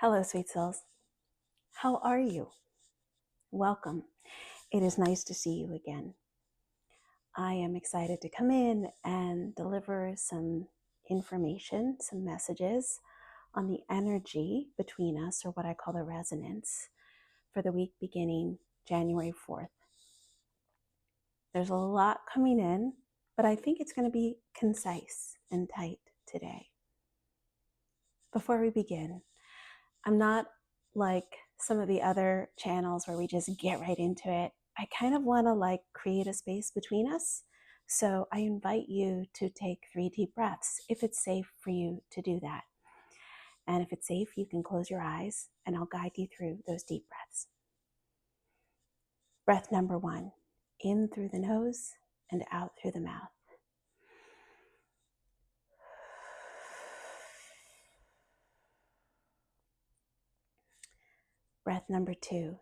Hello, sweet souls. How are you? Welcome. It is nice to see you again. I am excited to come in and deliver some information, some messages on the energy between us, or what I call the resonance, for the week beginning January 4th. There's a lot coming in, but I think it's going to be concise and tight today. Before we begin, I'm not like some of the other channels where we just get right into it. I kind of want to create a space between us. So I invite you to take 3 deep breaths if it's safe for you to do that. And if it's safe, you can close your eyes and I'll guide you through those deep breaths. Breath number 1, in through the nose and out through the mouth. Breath number 2,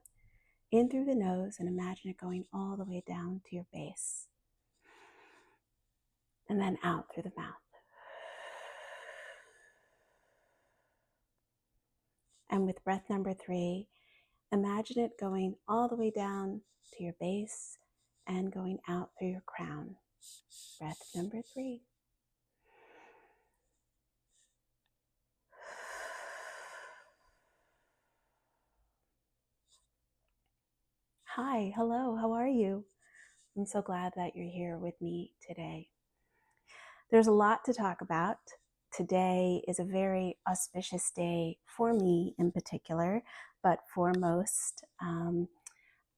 in through the nose and imagine it going all the way down to your base. And then out through the mouth. And with breath number 3, imagine it going all the way down to your base and going out through your crown. Breath number 3. Hi, hello, how are you? I'm so glad that you're here with me today. There's a lot to talk about. Today is a very auspicious day for me in particular, but for most.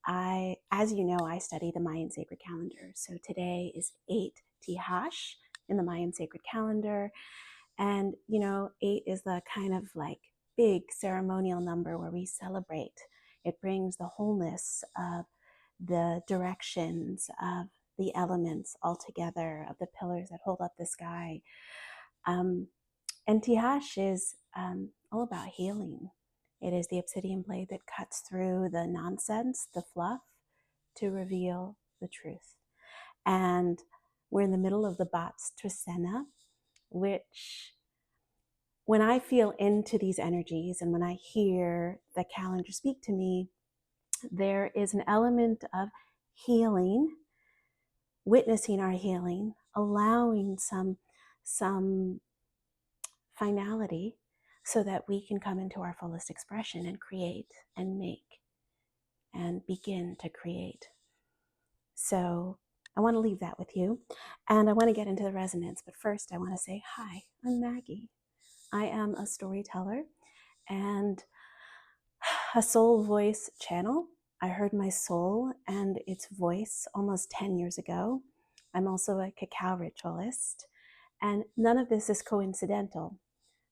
As you know, I study the Mayan sacred calendar. So today is 8 Tihash in the Mayan sacred calendar. And, 8 is the kind of big ceremonial number where we celebrate. It brings the wholeness of the directions of the elements all together, of the pillars that hold up the sky. And Tihash is all about healing. It is the obsidian blade that cuts through the nonsense, the fluff, to reveal the truth. And we're in the middle of the Bats Tresena, which, when I feel into these energies and when I hear the calendar speak to me, there is an element of healing, witnessing our healing, allowing some finality so that we can come into our fullest expression and create and make and begin to create. So I want to leave that with you, and I want to get into the resonance, but first I want to say hi, I'm Maggie. I am a storyteller and a soul voice channel. I heard my soul and its voice almost 10 years ago. I'm also a cacao ritualist, and none of this is coincidental.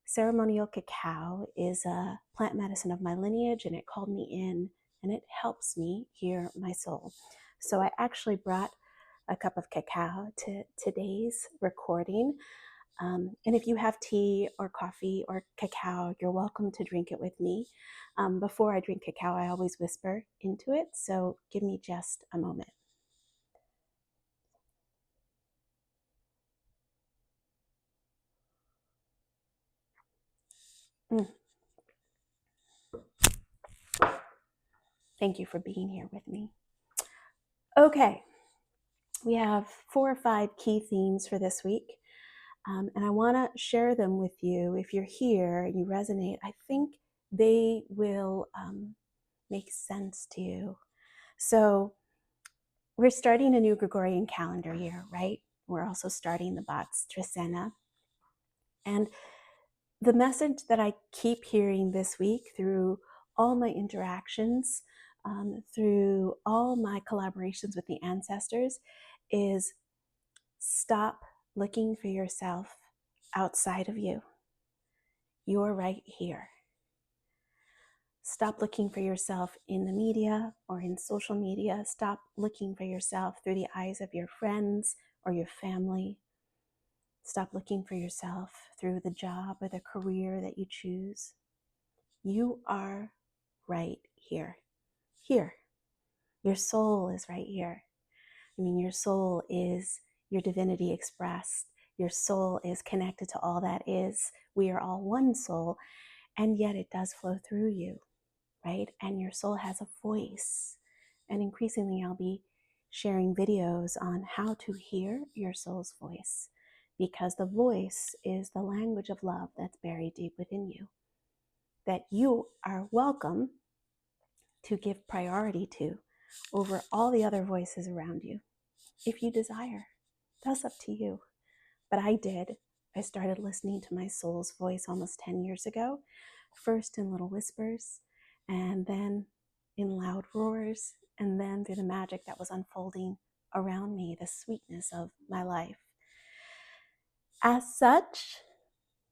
Ceremonial cacao is a plant medicine of my lineage, and it called me in, and it helps me hear my soul. So I actually brought a cup of cacao to today's recording. And if you have tea or coffee or cacao, you're welcome to drink it with me. Before I drink cacao, I always whisper into it, so give me just a moment. Thank you for being here with me. Okay, we have 4 or 5 key themes for this week. And I want to share them with you. If you're here and you resonate, I think they will make sense to you. So we're starting a new Gregorian calendar year, right? We're also starting the Bats Tresena. And the message that I keep hearing this week through all my interactions, through all my collaborations with the ancestors, is stop looking for yourself outside of you. You're right here. Stop looking for yourself in the media or in social media. Stop looking for yourself through the eyes of your friends or your family. Stop looking for yourself through the job or the career that you choose. You are right here. Here. Your soul is right here. Your soul is your divinity expressed. Your soul is connected to all that is. We are all one soul. And yet it does flow through you, right? And your soul has a voice. And increasingly, I'll be sharing videos on how to hear your soul's voice, because the voice is the language of love that's buried deep within you, that you are welcome to give priority to over all the other voices around you, if you desire. That's up to you. But I did. I started listening to my soul's voice almost 10 years ago, first in little whispers, and then in loud roars, and then through the magic that was unfolding around me, the sweetness of my life. As such,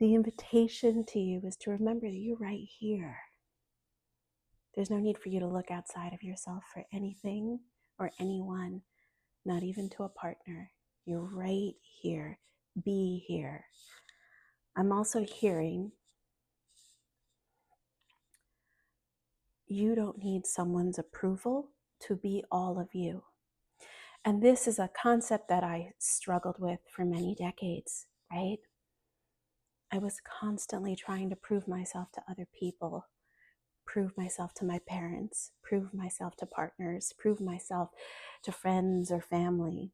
the invitation to you is to remember that you're right here. There's no need for you to look outside of yourself for anything or anyone, not even to a partner. You're right here. Be here. I'm also hearing you don't need someone's approval to be all of you. And this is a concept that I struggled with for many decades, right? I was constantly trying to prove myself to other people, prove myself to my parents, prove myself to partners, prove myself to friends or family,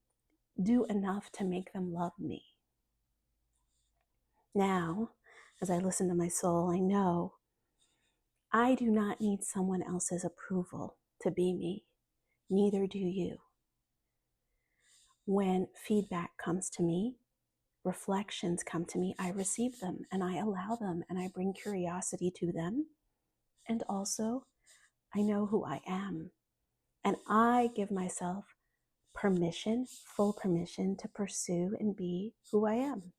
do enough to make them love me. Now, as I listen to my soul, I know I do not need someone else's approval to be me. Neither do you. When feedback comes to me, reflections come to me, I receive them and I allow them and I bring curiosity to them. And also, I know who I am. And I give myself permission, full permission to pursue and be who I am.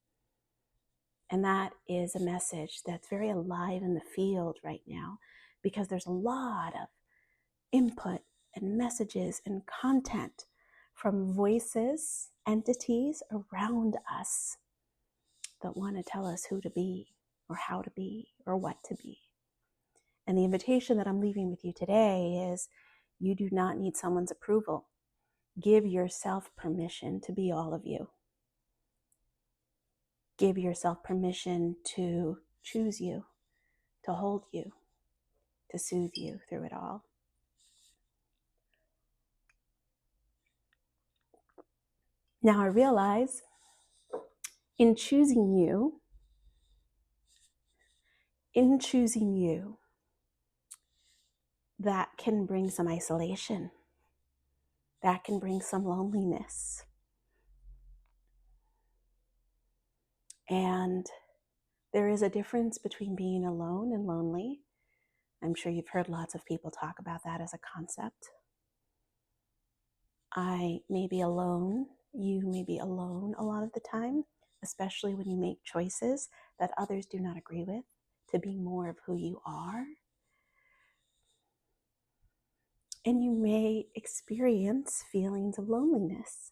And that is a message that's very alive in the field right now, because there's a lot of input and messages and content from voices, entities around us that want to tell us who to be or how to be or what to be. And the invitation that I'm leaving with you today is you do not need someone's approval. Give yourself permission to be all of you. Give yourself permission to choose you, to hold you, to soothe you through it all. Now I realize in choosing you, that can bring some isolation. That can bring some loneliness. And there is a difference between being alone and lonely. I'm sure you've heard lots of people talk about that as a concept. I may be alone. You may be alone a lot of the time, especially when you make choices that others do not agree with, to be more of who you are. And you may experience feelings of loneliness,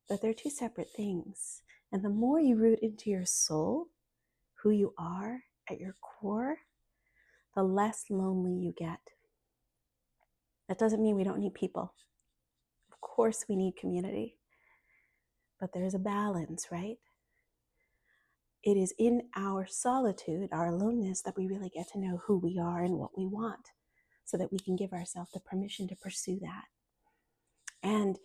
but they're two separate things. And the more you root into your soul, who you are at your core, the less lonely you get. That doesn't mean we don't need people. Of course we need community, but there's a balance, right? It is in our solitude, our aloneness, that we really get to know who we are and what we want, so that we can give ourselves the permission to pursue that. And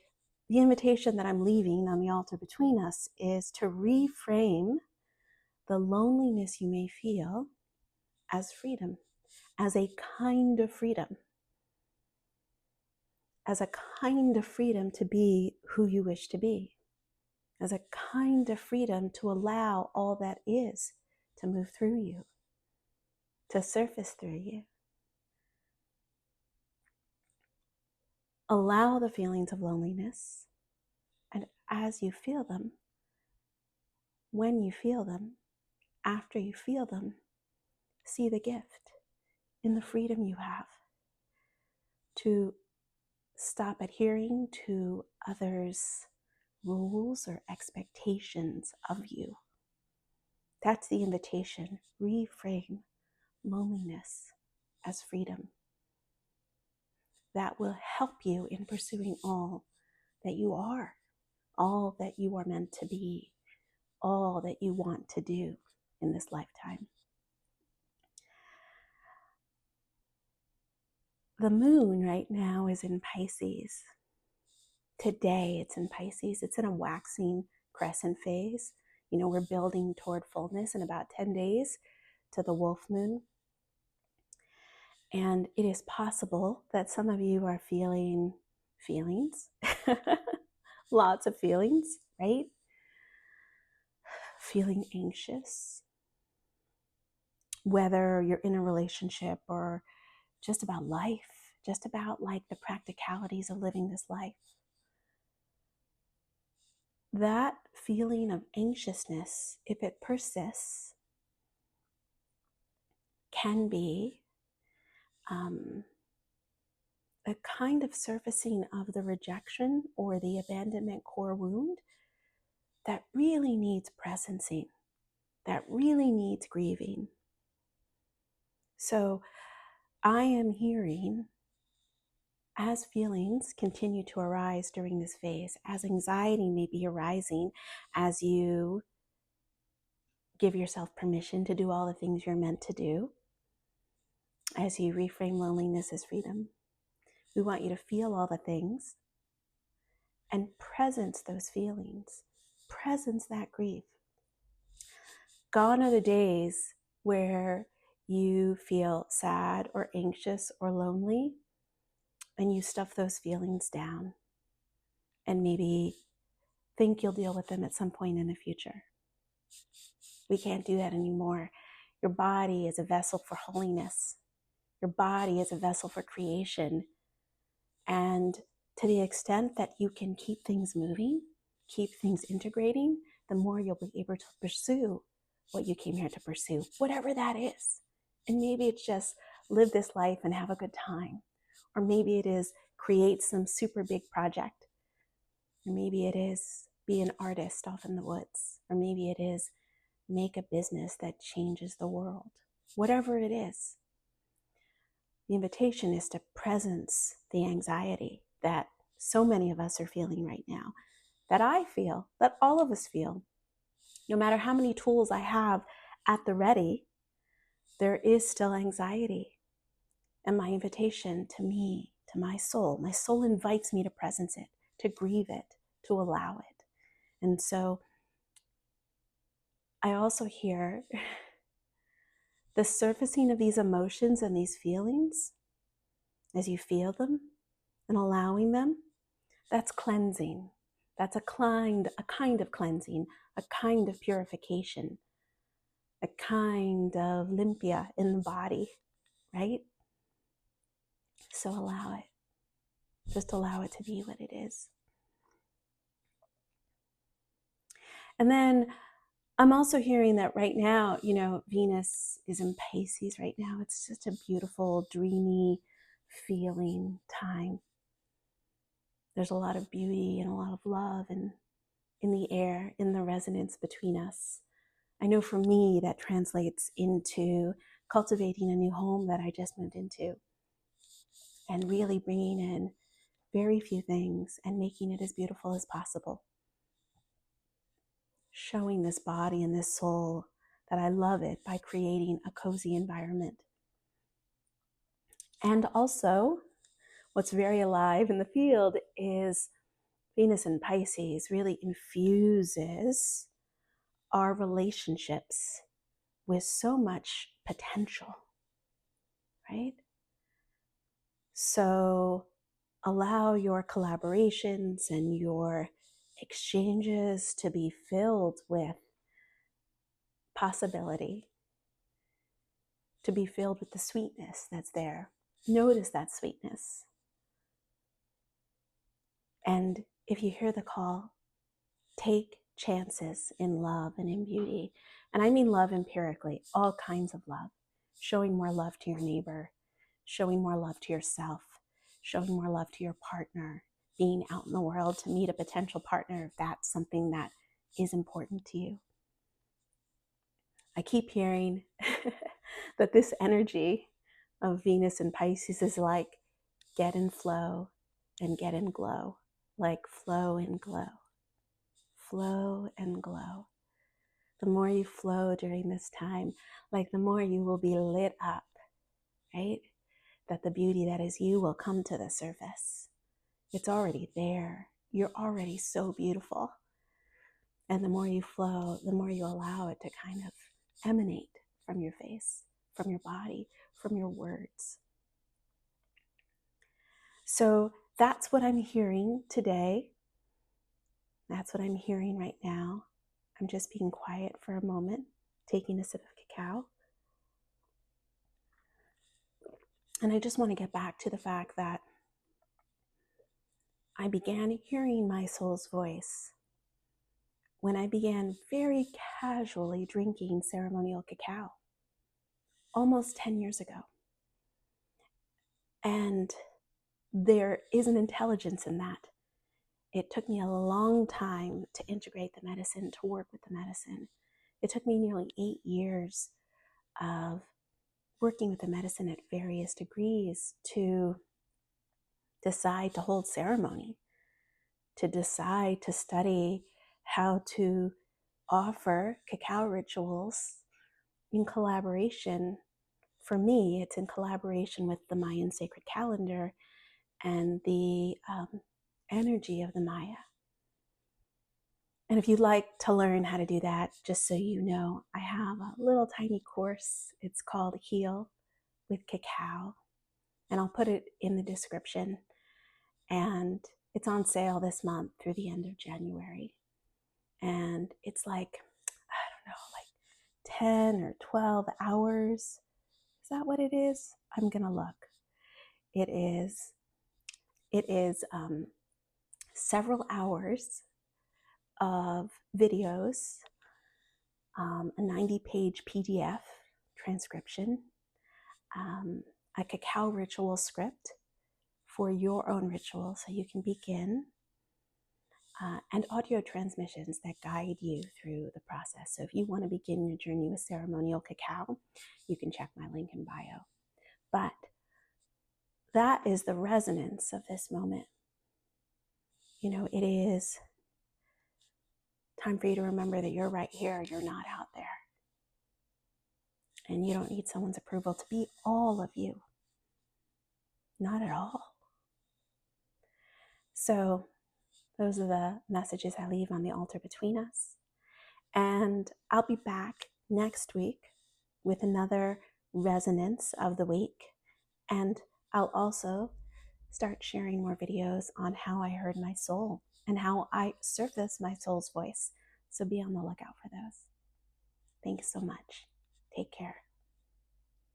the invitation that I'm leaving on the altar between us is to reframe the loneliness you may feel as freedom, as a kind of freedom, as a kind of freedom to be who you wish to be, as a kind of freedom to allow all that is to move through you, to surface through you. Allow the feelings of loneliness, and as you feel them, when you feel them, after you feel them, see the gift in the freedom you have to stop adhering to others' rules or expectations of you. That's the invitation. Reframe loneliness as freedom. That will help you in pursuing all that you are, all that you are meant to be, all that you want to do in this lifetime. The moon right now is in Pisces. Today it's in Pisces. It's in a waxing crescent phase. You know, we're building toward fullness in about 10 days to the wolf moon. And it is possible that some of you are feeling feelings, lots of feelings, right? Feeling anxious, whether you're in a relationship or just about life, just about like the practicalities of living this life. That feeling of anxiousness, if it persists, can be a kind of surfacing of the rejection or the abandonment core wound that really needs presencing, that really needs grieving. So I am hearing, as feelings continue to arise during this phase, as anxiety may be arising, as you give yourself permission to do all the things you're meant to do, as you reframe loneliness as freedom, we want you to feel all the things and presence those feelings, presence that grief. Gone are the days where you feel sad or anxious or lonely and you stuff those feelings down and maybe think you'll deal with them at some point in the future. We can't do that anymore. Your body is a vessel for holiness. Your body is a vessel for creation. And to the extent that you can keep things moving, keep things integrating, the more you'll be able to pursue what you came here to pursue, whatever that is. And maybe it's just live this life and have a good time. Or maybe it is create some super big project. Or maybe it is be an artist off in the woods. Or maybe it is make a business that changes the world. Whatever it is. The invitation is to presence the anxiety that so many of us are feeling right now, that I feel, that all of us feel. No matter how many tools I have at the ready, there is still anxiety. And my invitation to me, to my soul invites me to presence it, to grieve it, to allow it. And so I also hear the surfacing of these emotions and these feelings as you feel them and allowing them, that's cleansing. That's a kind of cleansing, a kind of purification, a kind of limpia in the body, right? So allow it. Just allow it to be what it is. And then I'm also hearing that right now, you know, Venus is in Pisces right now. It's just a beautiful, dreamy feeling time. There's a lot of beauty and a lot of love and in the air, in the resonance between us. I know for me that translates into cultivating a new home that I just moved into and really bringing in very few things and making it as beautiful as possible. Showing this body and this soul that I love it by creating a cozy environment. And also, what's very alive in the field is Venus in Pisces really infuses our relationships with so much potential, right? So allow your collaborations and your exchanges to be filled with possibility, to be filled with the sweetness that's there. Notice that sweetness. And if you hear the call, take chances in love and in beauty. And I mean love empirically, all kinds of love. Showing more love to your neighbor, showing more love to yourself, showing more love to your partner, being out in the world to meet a potential partner if that's something that is important to you. I keep hearing that this energy of Venus and Pisces is like get in flow and get in glow, like flow and glow. Flow and glow. The more you flow during this time, like the more you will be lit up, right? that the beauty that is you will come to the surface. It's already there. You're already so beautiful. And the more you flow, the more you allow it to kind of emanate from your face, from your body, from your words. So that's what I'm hearing today. That's what I'm hearing right now. I'm just being quiet for a moment, taking a sip of cacao. And I just want to get back to the fact that I began hearing my soul's voice when I began very casually drinking ceremonial cacao almost 10 years ago. And there is an intelligence in that. It took me a long time to integrate the medicine, to work with the medicine. It took me nearly 8 years of working with the medicine at various degrees to decide to hold ceremony, to decide to study how to offer cacao rituals in collaboration. For me, it's in collaboration with the Mayan sacred calendar and the energy of the Maya. And if you'd like to learn how to do that, just so you know, I have a little tiny course. It's called Heal with Cacao, and I'll put it in the description. And it's on sale this month through the end of January. And it's like, I don't know, like 10 or 12 hours. Is that what it is? I'm going to look. It is several hours of videos, a 90-page PDF transcription, a cacao ritual script for your own ritual so you can begin, and audio transmissions that guide you through the process. So if you want to begin your journey with ceremonial cacao, you can check my link in bio. But that is the resonance of this moment. You know, it is time for you to remember that you're right here, you're not out there. And you don't need someone's approval to be all of you. Not at all. So those are the messages I leave on the altar between us. And I'll be back next week with another resonance of the week. And I'll also start sharing more videos on how I heard my soul and how I surface my soul's voice. So be on the lookout for those. Thanks so much. Take care.